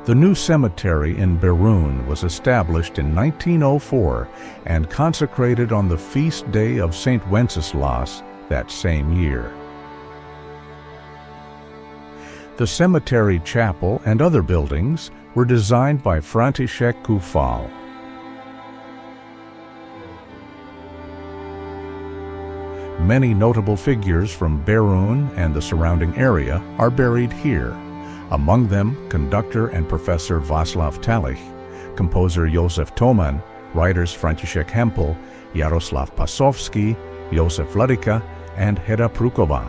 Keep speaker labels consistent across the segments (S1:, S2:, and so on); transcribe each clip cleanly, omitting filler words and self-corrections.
S1: The new cemetery in Beroun was established in 1904 and consecrated on the feast day of St. Wenceslas that same year. The cemetery chapel and other buildings were designed by František Koufal. Many notable figures from Beroun and the surrounding area are buried here. Among them, conductor and professor Václav Talich, composer Josef Toman, writers František Hempel, Jaroslav Pasovsky, Josef Vladyka, and Heda Prukova.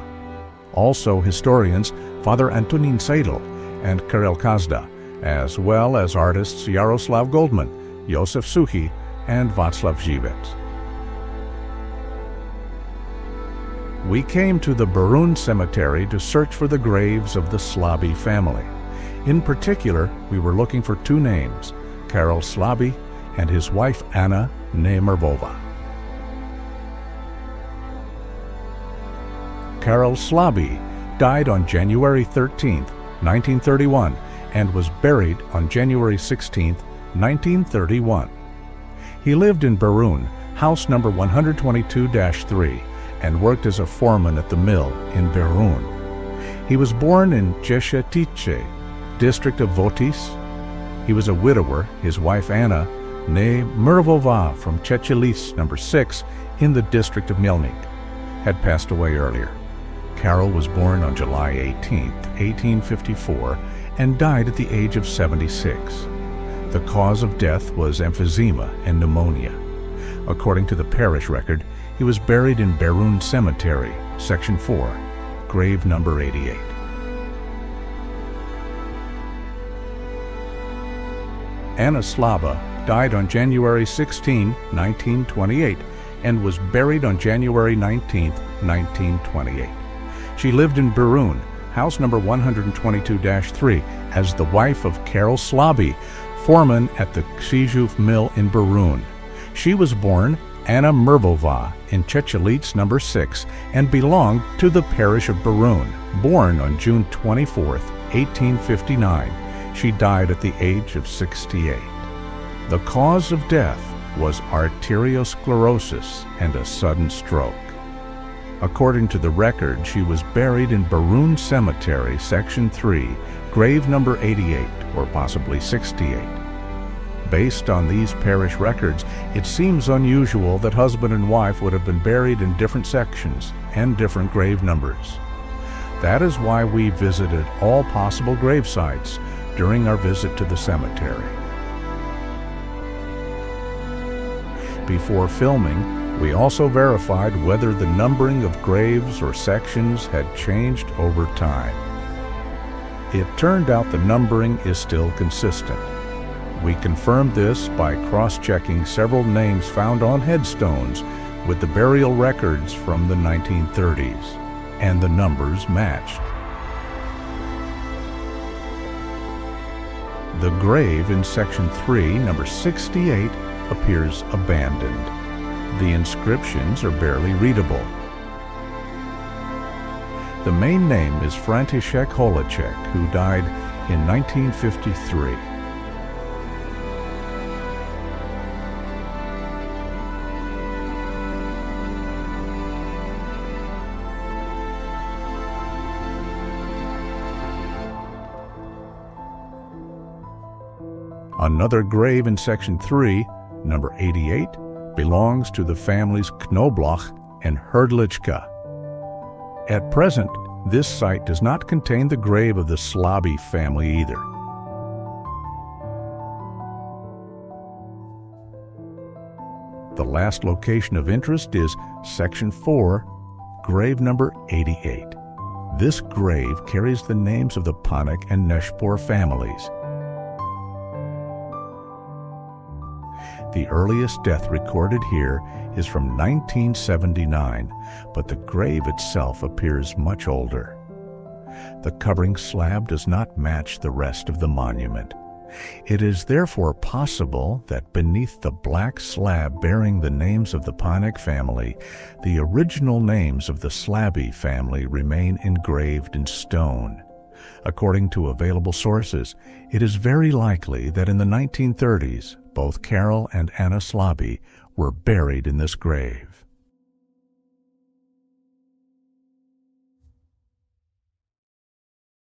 S1: Also historians Father Antonín Seidl and Karel Kazda, as well as artists Jaroslav Goldman, Josef Suchy, and Václav Živec. We came to the Beroun Cemetery to search for the graves of the Slabý family. In particular, we were looking for two names, Karel Slabý and his wife Anna Mrvová. Karel Slabý died on January 13, 1931, and was buried on January 16, 1931. He lived in Beroun, house number 122-3, and worked as a foreman at the mill in Beroun. He was born in Jesetice, district of Votis. He was a widower. His wife Anna, née Mrvová from Čečelice number 6 in the district of Mělník, had passed away earlier. Karel was born on July 18, 1854, and died at the age of 76. The cause of death was emphysema and pneumonia. According to the parish record, he was buried in Beroun Cemetery, Section 4, grave number 88. Anna Slabý died on January 16, 1928, and was buried on January 19, 1928. She lived in Beroun, house number 122-3, as the wife of Karel Slabý, foreman at the Křižův mill in Beroun. She was born Anna Mrvová in Čečelice number 6 and belonged to the parish of Beroun. Born on June 24, 1859, she died at the age of 68. The cause of death was arteriosclerosis and a sudden stroke. According to the record, she was buried in Beroun Cemetery, Section 3, grave number 88, or possibly 68. Based on these parish records, it seems unusual that husband and wife would have been buried in different sections and different grave numbers. That is why we visited all possible grave sites during our visit to the cemetery. Before filming, we also verified whether the numbering of graves or sections had changed over time. It turned out the numbering is still consistent. We confirmed this by cross-checking several names found on headstones with the burial records from the 1930s, and the numbers matched. The grave in Section 3, number 68, appears abandoned. The inscriptions are barely readable. The main name is František Holeček, who died in 1953. Another grave in Section 3, number 88, belongs to the families Knobloch and Hrdlička. At present, this site does not contain the grave of the Slabý family either. The last location of interest is Section 4, grave number 88. This grave carries the names of the Panik and Nešpor families. The earliest death recorded here is from 1979, but the grave itself appears much older. The covering slab does not match the rest of the monument. It is therefore possible that beneath the black slab bearing the names of the Panik family, the original names of the Slabý family remain engraved in stone. According to available sources, it is very likely that in the 1930s, both Karel and Anna Slabý were buried in this grave.